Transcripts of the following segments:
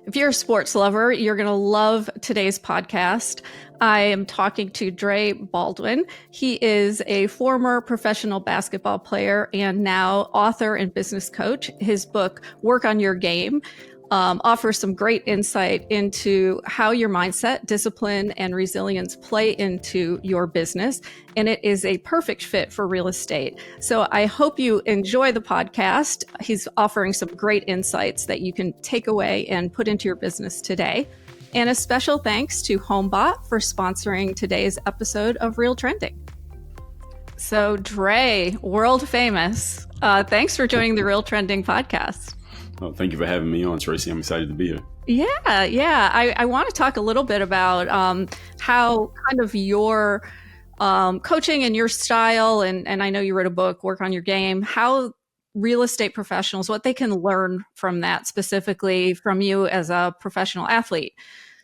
If you're a sports lover, you're going to love today's podcast. I am talking to Dre Baldwin. He is a former professional basketball player and now author and business coach. His book, Work on Your Game, offers some great insight into how your mindset, discipline, and resilience play into your business. And it is a perfect fit for real estate. So I hope you enjoy the podcast. He's offering some great insights that you can take away and put into your business today. And a special thanks to HomeBot for sponsoring today's episode of RealTrending. So Dre, world famous, thanks for joining the RealTrending podcast. Well, thank you for having me on, Tracey. I'm excited to be here. Yeah. I want to talk a little bit about how kind of your coaching and your style, and I know you wrote a book, Work on Your Game, how real estate professionals, what they can learn from that specifically from you as a professional athlete.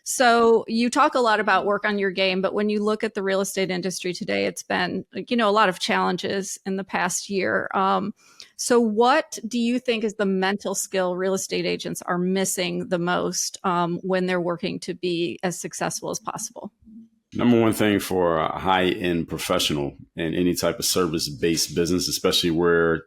So you talk a lot about work on your game, but when you look at the real estate industry today, it's been, a lot of challenges in the past year. So what do you think is the mental skill real estate agents are missing the most when they're working to be as successful as possible? Number one thing for a high-end professional in any type of service-based business, especially where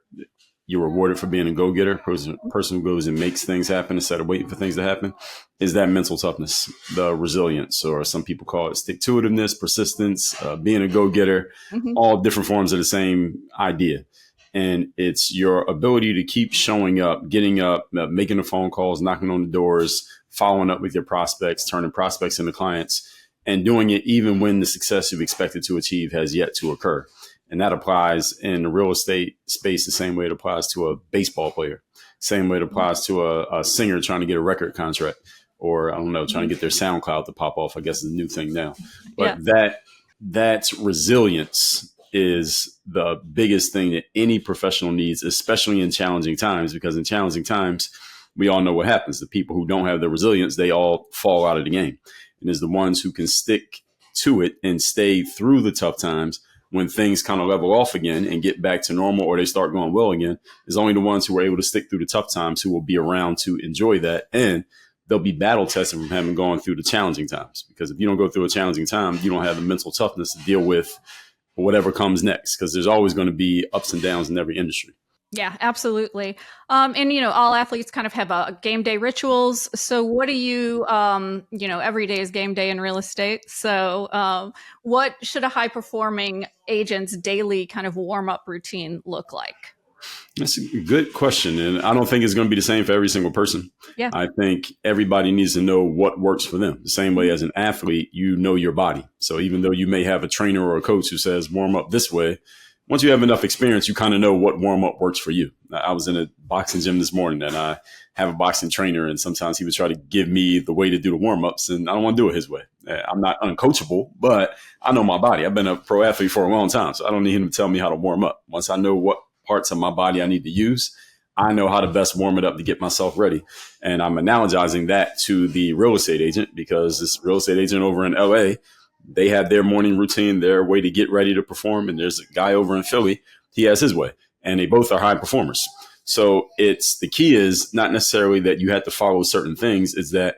you're rewarded for being a go-getter, person who goes and makes things happen instead of waiting for things to happen, is that mental toughness, the resilience, or some people call it stick-to-itiveness, persistence, being a go-getter, all different forms of the same idea. And it's your ability to keep showing up, getting up, making the phone calls, knocking on the doors, following up with your prospects, turning prospects into clients, and doing it even when the success you've expected to achieve has yet to occur. And that applies in the real estate space the same way it applies to a baseball player, same way it applies to a singer trying to get a record contract, or trying to get their SoundCloud to pop off, I guess is a new thing now. But that's resilience is the biggest thing that any professional needs, especially in challenging times, because in challenging times, we all know what happens. The people who don't have the resilience, they all fall out of the game. And it's the ones who can stick to it and stay through the tough times when things kind of level off again and get back to normal, or they start going well again, is only the ones who are able to stick through the tough times who will be around to enjoy that. And they'll be battle tested from having gone through the challenging times. Because if you don't go through a challenging time, you don't have the mental toughness to deal with whatever comes next, because there's always going to be ups and downs in every industry. Yeah, absolutely. And, all athletes kind of have game day rituals. So what do you, every day is game day in real estate. So what should a high performing agent's daily kind of warm up routine look like? That's a good question. And I don't think it's going to be the same for every single person. Yeah. I think everybody needs to know what works for them. The same way as an athlete, you know your body. So even though you may have a trainer or a coach who says warm up this way, once you have enough experience, you kind of know what warm up works for you. I was in a boxing gym this morning and I have a boxing trainer, and sometimes he would try to give me the way to do the warm ups, and I don't want to do it his way. I'm not uncoachable, but I know my body. I've been a pro athlete for a long time, so I don't need him to tell me how to warm up. Once I know what parts of my body I need to use, I know how to best warm it up to get myself ready. And I'm analogizing that to the real estate agent, because this real estate agent over in LA, they have their morning routine, their way to get ready to perform. And there's a guy over in Philly, he has his way, and they both are high performers. So the key is not necessarily that you have to follow certain things, is that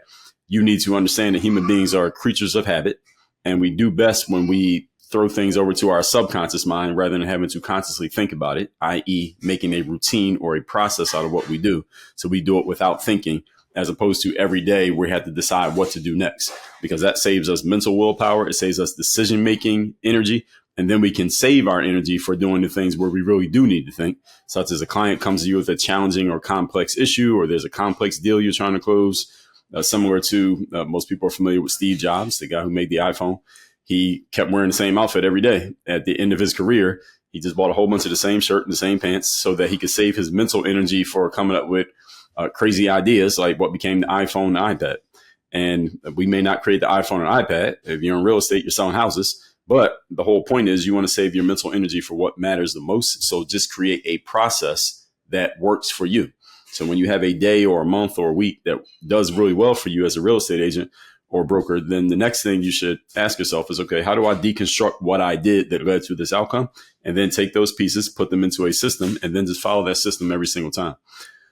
you need to understand that human beings are creatures of habit, and we do best when we throw things over to our subconscious mind rather than having to consciously think about it, i.e. making a routine or a process out of what we do. So we do it without thinking, as opposed to every day we have to decide what to do next, because that saves us mental willpower. It saves us decision-making energy. And then we can save our energy for doing the things where we really do need to think, such as a client comes to you with a challenging or complex issue, or there's a complex deal you're trying to close, similar to most people are familiar with Steve Jobs, the guy who made the iPhone. He kept wearing the same outfit every day. At the end of his career, he just bought a whole bunch of the same shirt and the same pants so that he could save his mental energy for coming up with crazy ideas like what became the iPhone and iPad. And we may not create the iPhone and iPad. If you're in real estate, you're selling houses. But the whole point is you want to save your mental energy for what matters the most. So just create a process that works for you. So when you have a day or a month or a week that does really well for you as a real estate agent or broker, then the next thing you should ask yourself is, okay, how do I deconstruct what I did that led to this outcome? And then take those pieces, put them into a system, and then just follow that system every single time.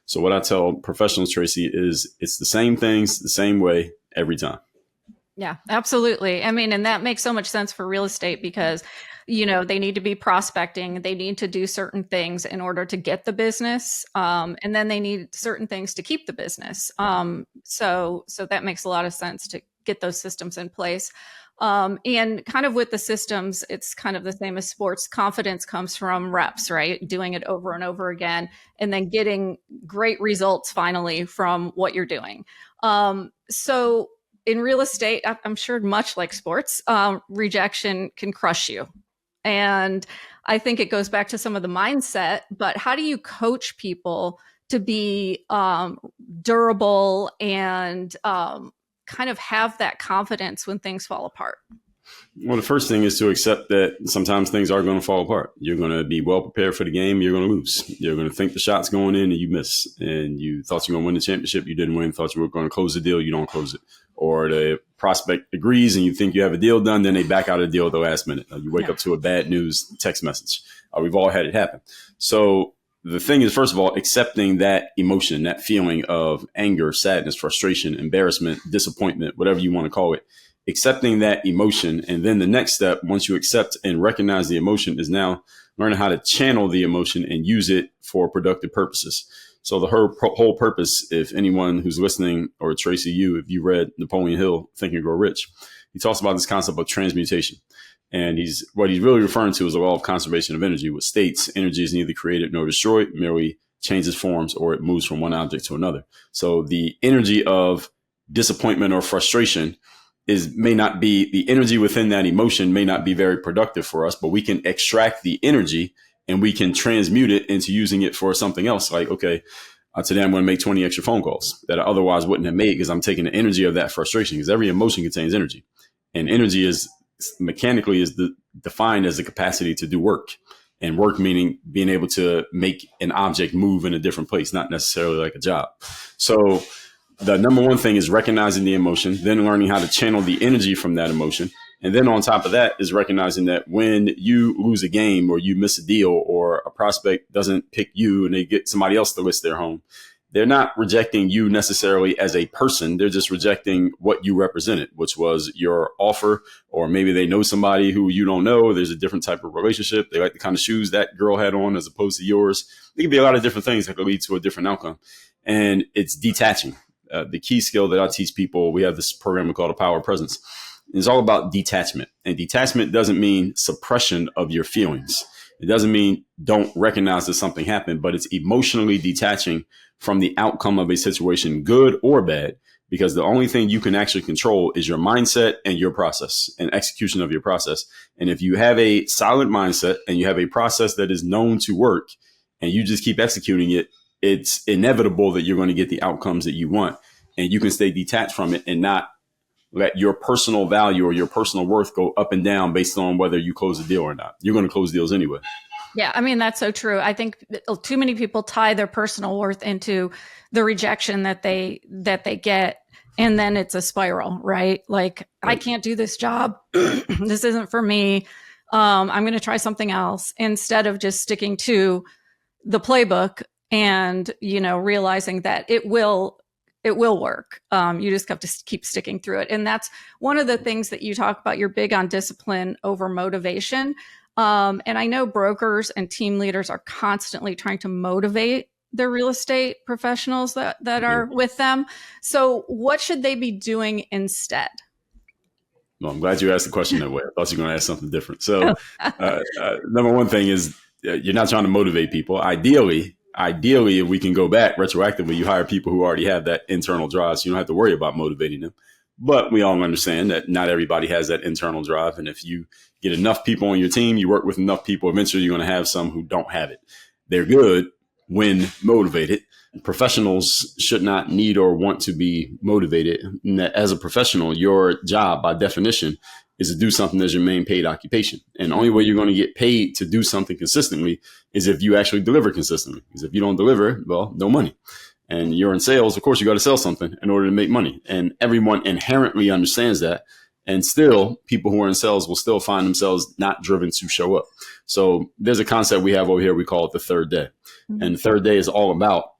So what I tell professionals, Tracey, is it's the same things the same way every time. Yeah, absolutely. I mean, and that makes so much sense for real estate because, they need to be prospecting. They need to do certain things in order to get the business. And then they need certain things to keep the business. So that makes a lot of sense to get those systems in place. And kind of with the systems, it's kind of the same as sports. Confidence comes from reps, right? Doing it over and over again, and then getting great results finally from what you're doing. So in real estate, I'm sure much like sports, rejection can crush you. And I think it goes back to some of the mindset, but how do you coach people to be durable and kind of have that confidence when things fall apart? Well, the first thing is to accept that sometimes things are going to fall apart. You're going to be well prepared for the game. You're going to lose. You're going to think the shot's going in and you miss. And you thought you were going to win the championship. You didn't win. Thought you were going to close the deal. You don't close it. Or the prospect agrees and you think you have a deal done. Then they back out of the deal at the last minute. You wake up to a bad news text message. We've all had it happen. So the thing is, first of all, accepting that emotion, that feeling of anger, sadness, frustration, embarrassment, disappointment, whatever you want to call it. Accepting that emotion. And then the next step, once you accept and recognize the emotion, is now learning how to channel the emotion and use it for productive purposes. So the whole purpose, if anyone who's listening, or Tracey, if you read Napoleon Hill, Think and Grow Rich, he talks about this concept of transmutation. And what he's really referring to is the law of conservation of energy, which states energy is neither created nor destroyed, merely changes forms or it moves from one object to another. So the energy of disappointment or frustration may not be, the energy within that emotion may not be very productive for us, but we can extract the energy and we can transmute it into using it for something else. Like, okay, today I'm going to make 20 extra phone calls that I otherwise wouldn't have made because I'm taking the energy of that frustration, because every emotion contains energy, and energy is mechanically defined as the capacity to do work, and work meaning being able to make an object move in a different place, not necessarily like a job. So the number one thing is recognizing the emotion, then learning how to channel the energy from that emotion. And then on top of that is recognizing that when you lose a game or you miss a deal or a prospect doesn't pick you and they get somebody else to list their home, they're not rejecting you necessarily as a person. They're just rejecting what you represented, which was your offer, or maybe they know somebody who you don't know. There's a different type of relationship. They like the kind of shoes that girl had on as opposed to yours. There could be a lot of different things that could lead to a different outcome. And it's detaching. The key skill that I teach people, we have this program we call the Power of Presence. It's all about detachment. And detachment doesn't mean suppression of your feelings. It doesn't mean don't recognize that something happened, but it's emotionally detaching from the outcome of a situation, good or bad, because the only thing you can actually control is your mindset and your process and execution of your process. And if you have a solid mindset and you have a process that is known to work and you just keep executing it, it's inevitable that you're going to get the outcomes that you want, and you can stay detached from it and not let your personal value or your personal worth go up and down based on whether you close a deal or not. You're going to close deals anyway. Yeah, I mean, that's so true. I think too many people tie their personal worth into the rejection that they get, and then it's a spiral, right? Like, I can't do this job. This isn't for me. I'm going to try something else, instead of just sticking to the playbook and, realizing that it will work. You just have to keep sticking through it. And that's one of the things that you talk about. You're big on discipline over motivation. And I know brokers and team leaders are constantly trying to motivate their real estate professionals that are with them. So what should they be doing instead? Well, I'm glad you asked the question that way. I thought you were going to ask something different. So number one thing is you're not trying to motivate people. Ideally, if we can go back retroactively, you hire people who already have that internal drive, so you don't have to worry about motivating them. But we all understand that not everybody has that internal drive. And if you get enough people on your team, you work with enough people, eventually you're going to have some who don't have it. They're good when motivated. Professionals should not need or want to be motivated. As a professional, your job by definition is to do something as your main paid occupation. And the only way you're going to get paid to do something consistently is if you actually deliver consistently. Because if you don't deliver, well, no money. And you're in sales, of course, you got to sell something in order to make money. And everyone inherently understands that. And still, people who are in sales will still find themselves not driven to show up. So there's a concept we have over here. We call it the third day. Mm-hmm. And the third day is all about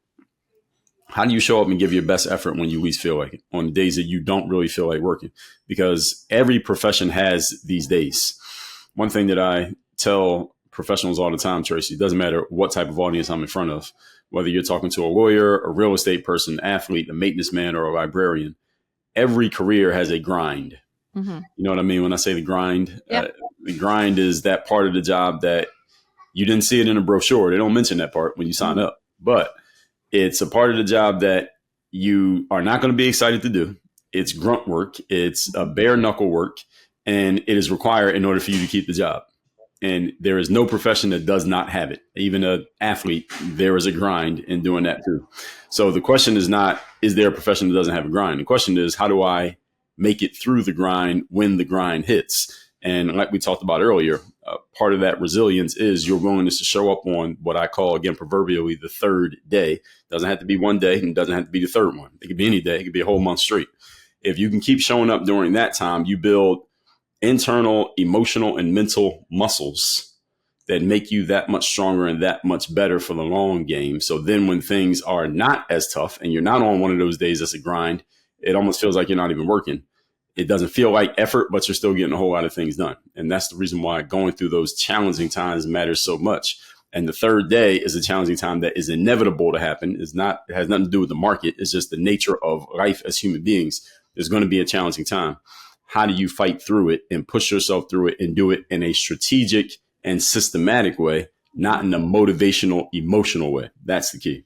How do you show up and give your best effort when you least feel like it, on the days that you don't really feel like working? Because every profession has these days. One thing that I tell professionals all the time, Tracey, it doesn't matter what type of audience I'm in front of, whether you're talking to a lawyer, a real estate person, athlete, a maintenance man, or a librarian, every career has a grind. Mm-hmm. You know what I mean? When I say the grind, Yep. the grind is that part of the job that you didn't see it in a brochure. They don't mention that part when you sign up, but it's a part of the job that you are not going to be excited to do. It's grunt work. It's a bare knuckle work, and it is required in order for you to keep the job. And there is no profession that does not have it. Even an athlete, there is a grind in doing that too. So the question is not, is there a profession that doesn't have a grind? The question is, how do I make it through the grind when the grind hits? And like we talked about earlier, part of that resilience is your willingness to show up on what I call, again, proverbially the third day. Doesn't have to be one day and doesn't have to be the third one. It could be any day. It could be a whole month straight. If you can keep showing up during that time, you build internal, emotional, and mental muscles that make you that much stronger and that much better for the long game. So then when things are not as tough and you're not on one of those days that's a grind, it almost feels like you're not even working. It doesn't feel like effort, but you're still getting a whole lot of things done. And that's the reason why going through those challenging times matters so much. And the third day is a challenging time that is inevitable to happen. It has nothing to do with the market. It's just the nature of life as human beings. There's going to be a challenging time. How do you fight through it and push yourself through it and do it in a strategic and systematic way, not in a motivational, emotional way? That's the key.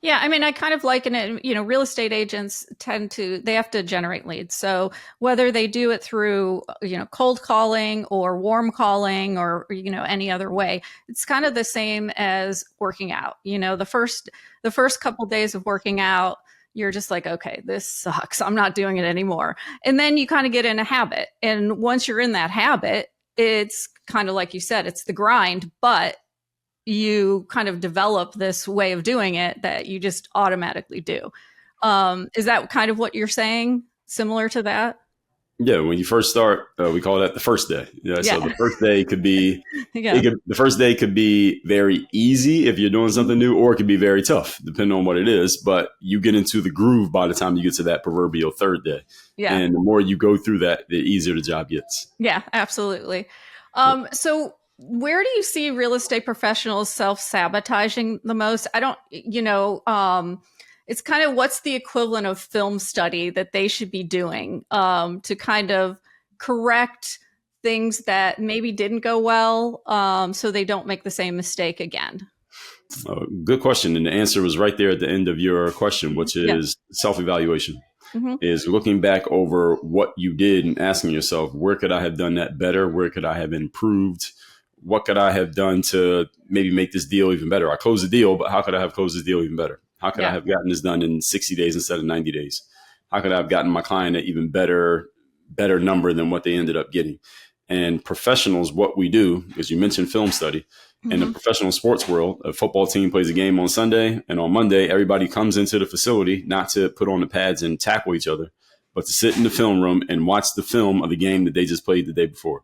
Yeah, I mean, I kind of liken it, real estate agents they have to generate leads. So whether they do it through, cold calling or warm calling or, any other way, it's kind of the same as working out. The first couple of days of working out, you're just like, okay, this sucks. I'm not doing it anymore. And then you kind of get in a habit. And once you're in that habit, it's kind of like you said, it's the grind, but you kind of develop this way of doing it that you just automatically do. Is that kind of what you're saying? Similar to that? Yeah. When you first start, we call that the first day. Yeah. So the first day could be, the first day could be very easy if you're doing something new, or it could be very tough, depending on what it is. But you get into the groove by the time you get to that proverbial third day. Yeah. And the more you go through that, the easier the job gets. Yeah, absolutely. So where do you see real estate professionals self-sabotaging the most? I don't, it's kind of what's the equivalent of film study that they should be doing to kind of correct things that maybe didn't go well so they don't make the same mistake again? Good question. And the answer was right there at the end of your question, which is self-evaluation. Mm-hmm. Is looking back over what you did and asking yourself, where could I have done that better? Where could I have improved? What could I have done to maybe make this deal even better? I closed the deal, but how could I have closed this deal even better? How could I have gotten this done in 60 days instead of 90 days? How could I have gotten my client an even better number than what they ended up getting? And professionals, what we do, as you mentioned, film study. Mm-hmm. In the professional sports world, a football team plays a game on Sunday, and on Monday, everybody comes into the facility not to put on the pads and tackle each other, but to sit in the film room and watch the film of the game that they just played the day before.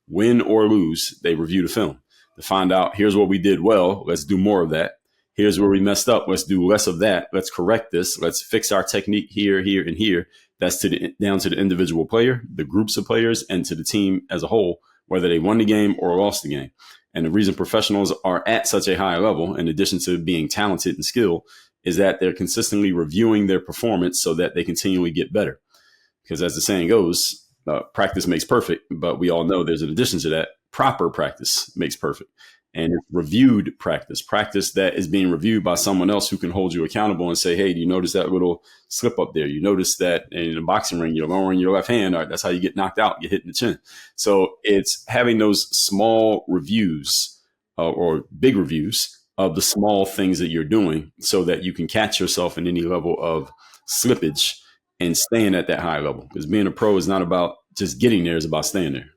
Win or lose, they review the film to find out, here's what we did well. Let's do more of that. Here's where we messed up. Let's do less of that. Let's correct this. Let's fix our technique here, here, and here. That's down to the individual player, the groups of players, and to the team as a whole, whether they won the game or lost the game. And the reason professionals are at such a high level, in addition to being talented and skilled, is that they're consistently reviewing their performance so that they continually get better. Because as the saying goes, practice makes perfect, but we all know there's an addition to that. Proper practice makes perfect. And it's reviewed practice that is being reviewed by someone else who can hold you accountable and say, hey, do you notice that little slip up there? You notice that in a boxing ring, you're lowering your left hand. All right, that's how you get knocked out, get hit in the chin. So it's having those small reviews or big reviews of the small things that you're doing so that you can catch yourself in any level of slippage and staying at that high level. Because being a pro is not about just getting there, it's about staying there.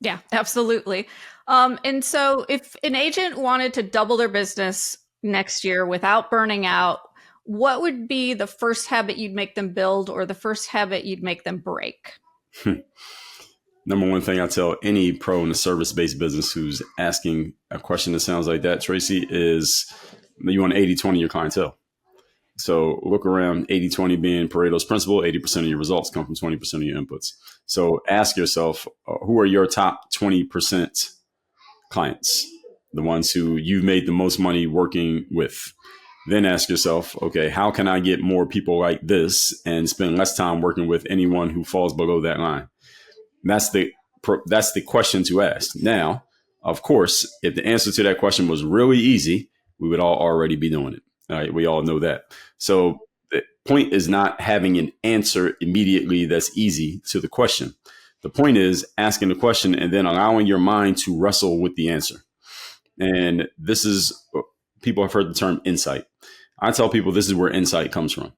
Yeah, absolutely. And so if an agent wanted to double their business next year without burning out, what would be the first habit you'd make them build or the first habit you'd make them break? Number one thing I tell any pro in a service-based business who's asking a question that sounds like that, Tracey, is you want 80-20 your clientele. So look around, 80-20 being Pareto's principle, 80% of your results come from 20% of your inputs. So ask yourself, who are your top 20% clients? The ones who you've made the most money working with. Then ask yourself, okay, how can I get more people like this and spend less time working with anyone who falls below that line? That's the question to ask. Now, of course, if the answer to that question was really easy, we would all already be doing it. All right, we all know that. So the point is not having an answer immediately that's easy to the question. The point is asking the question and then allowing your mind to wrestle with the answer. And this is, people have heard the term insight. I tell people this is where insight comes from.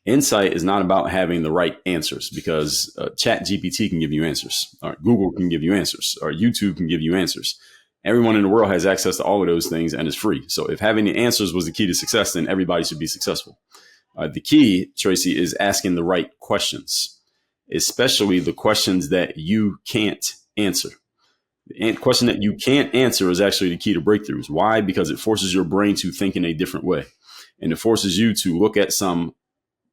Insight is not about having the right answers, because ChatGPT can give you answers, or Google can give you answers, or YouTube can give you answers. Everyone in the world has access to all of those things and it's free. So if having the answers was the key to success, then everybody should be successful. The key, Tracey, is asking the right questions, especially the questions that you can't answer. The question that you can't answer is actually the key to breakthroughs. Why? Because it forces your brain to think in a different way. And it forces you to look at some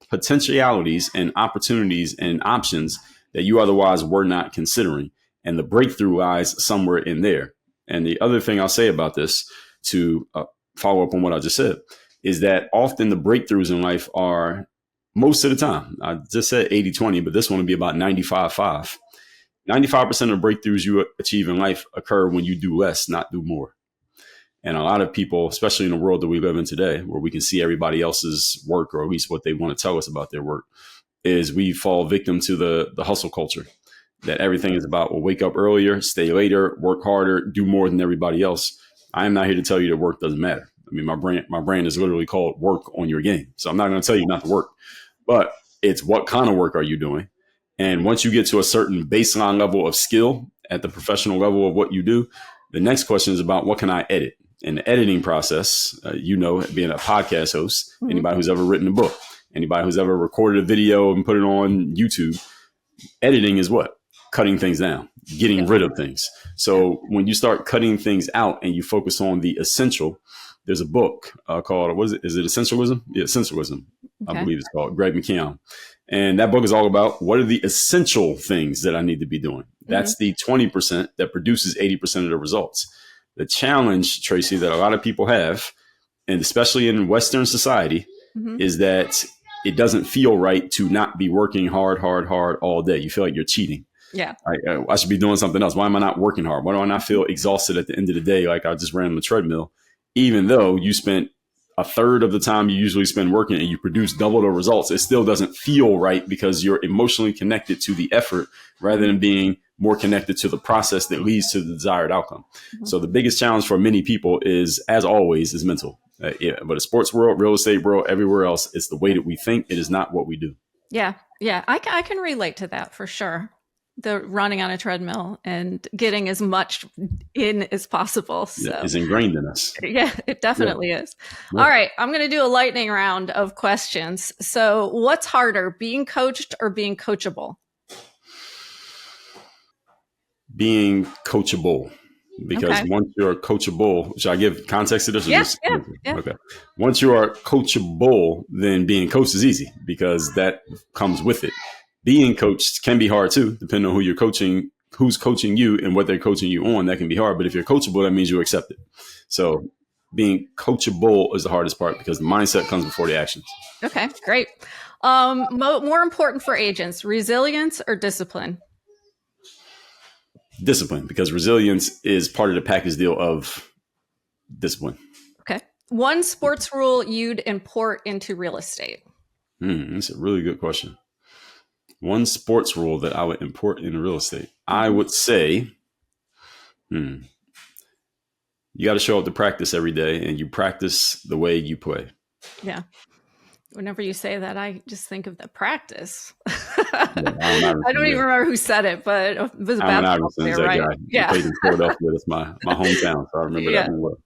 potentialities and opportunities and options that you otherwise were not considering. And the breakthrough lies somewhere in there. And the other thing I'll say about this, to follow up on what I just said, is that often the breakthroughs in life are, most of the time, I just said 80-20, but this one will be about 95-5. 95% of breakthroughs you achieve in life occur when you do less, not do more. And a lot of people, especially in the world that we live in today, where we can see everybody else's work, or at least what they want to tell us about their work, is we fall victim to the hustle culture, that everything is about, well, wake up earlier, stay later, work harder, do more than everybody else. I am not here to tell you that work doesn't matter. I mean, my brain is literally called work on your game. So I'm not going to tell you not to work, but it's what kind of work are you doing? And once you get to a certain baseline level of skill at the professional level of what you do, the next question is about, what can I edit? In the editing process, being a podcast host, anybody who's ever written a book, anybody who's ever recorded a video and put it on YouTube, editing is what? Cutting things down, getting rid of things. So when you start cutting things out and you focus on the essential, there's a book called, what is it? Is it Essentialism? Yeah, Essentialism, okay. I believe it's called, Greg McKeown. And that book is all about, what are the essential things that I need to be doing? That's the 20% that produces 80% of the results. The challenge, Tracey, that a lot of people have, and especially in Western society, is that it doesn't feel right to not be working hard all day. You feel like you're cheating. Yeah. I should be doing something else. Why am I not working hard? Why do I not feel exhausted at the end of the day? Like I just ran on the treadmill, even though you spent a third of the time you usually spend working and you produce double the results. It still doesn't feel right because you're emotionally connected to the effort rather than being more connected to the process that leads to the desired outcome. So the biggest challenge for many people is, as always, is mental. But the sports world, real estate world, everywhere else, it's the way that we think. It is not what we do. Yeah. Yeah. I can relate to that for sure. The running on a treadmill and getting as much in as possible. So it's ingrained in us. Yeah, it definitely is. Yeah. All right. I'm going to do a lightning round of questions. So what's harder, being coached or being coachable? Being coachable. Because once you're coachable, should I give context to this? Yeah. Okay. Once you are coachable, then being coached is easy because that comes with it. Being coached can be hard too, depending on who you're coaching, who's coaching you and what they're coaching you on. That can be hard. But if you're coachable, that means you accept it. So being coachable is the hardest part because the mindset comes before the actions. Okay, great. More important for agents, resilience or discipline? Discipline, because resilience is part of the package deal of discipline. Okay. One sports rule you'd import into real estate? That's a really good question. One sports rule that I would import into real estate. I would say, you got to show up to practice every day and you practice the way you play. Yeah. Whenever you say that, I just think of the practice. I don't even remember who said it, but it was a basketball player, right? Guy. Yeah. He played in Philadelphia. That's my hometown, so I remember that one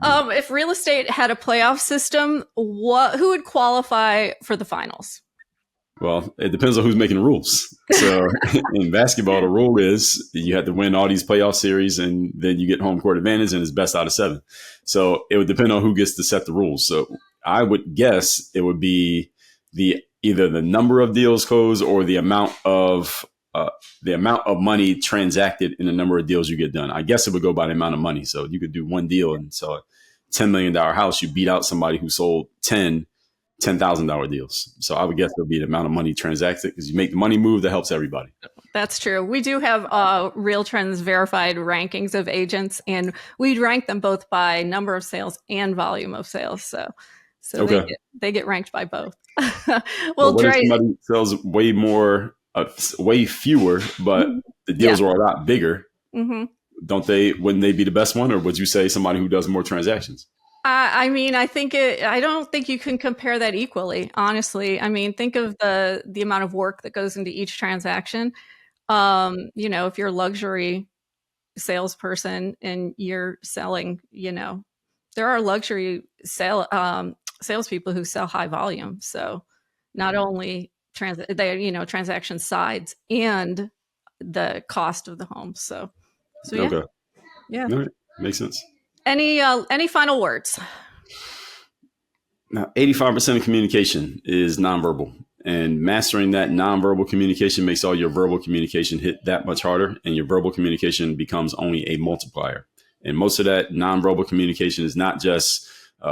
well. If real estate had a playoff system, who would qualify for the finals? Well, it depends on who's making the rules. So in basketball, the rule is you have to win all these playoff series and then you get home court advantage and it's best out of 7. So it would depend on who gets to set the rules. So I would guess it would be either the number of deals closed or the amount of money transacted in the number of deals you get done. I guess it would go by the amount of money. So you could do one deal and sell a $10 million house. You beat out somebody who sold $10,000 deals. So I would guess it'll be the amount of money transacted, because you make the money move, that helps everybody. That's true. We do have RealTrend's verified rankings of agents, and we rank them both by number of sales and volume of sales. So okay. they get ranked by both. Well, what if somebody sells way more, way fewer, but the deals are a lot bigger? Mm-hmm. Wouldn't they be the best one? Or would you say somebody who does more transactions? I mean, I don't think you can compare that equally, honestly. I mean, think of the amount of work that goes into each transaction. If you're a luxury salesperson and you're selling, there are luxury salespeople who sell high volume. So not only transaction sides and the cost of the home. So yeah. Okay. Yeah. All right. Makes sense. Any final words? Now, 85% of communication is nonverbal, and mastering that nonverbal communication makes all your verbal communication hit that much harder, and your verbal communication becomes only a multiplier. And most of that nonverbal communication is not just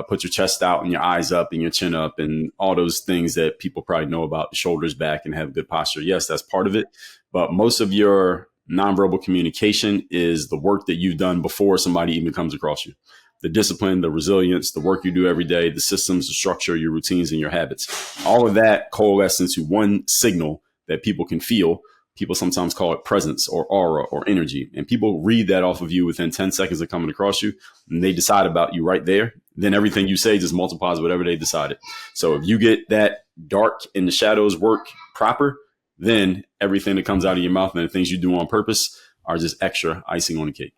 put your chest out and your eyes up and your chin up and all those things that people probably know about, the shoulders back and have good posture. Yes, that's part of it. But most of your nonverbal communication is the work that you've done before somebody even comes across you. The discipline, the resilience, the work you do every day, the systems, the structure, your routines, and your habits. All of that coalesce into one signal that people can feel. People sometimes call it presence or aura or energy. And people read that off of you within 10 seconds of coming across you, and they decide about you right there. Then everything you say just multiplies whatever they decided. So if you get that dark in the shadows work proper, then everything that comes out of your mouth and the things you do on purpose are just extra icing on the cake.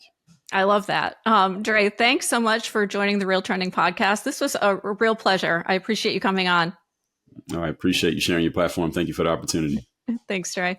I love that. Dre, thanks so much for joining the RealTrending podcast. This was a real pleasure. I appreciate you coming on. I appreciate you sharing your platform. Thank you for the opportunity. Thanks, Dre.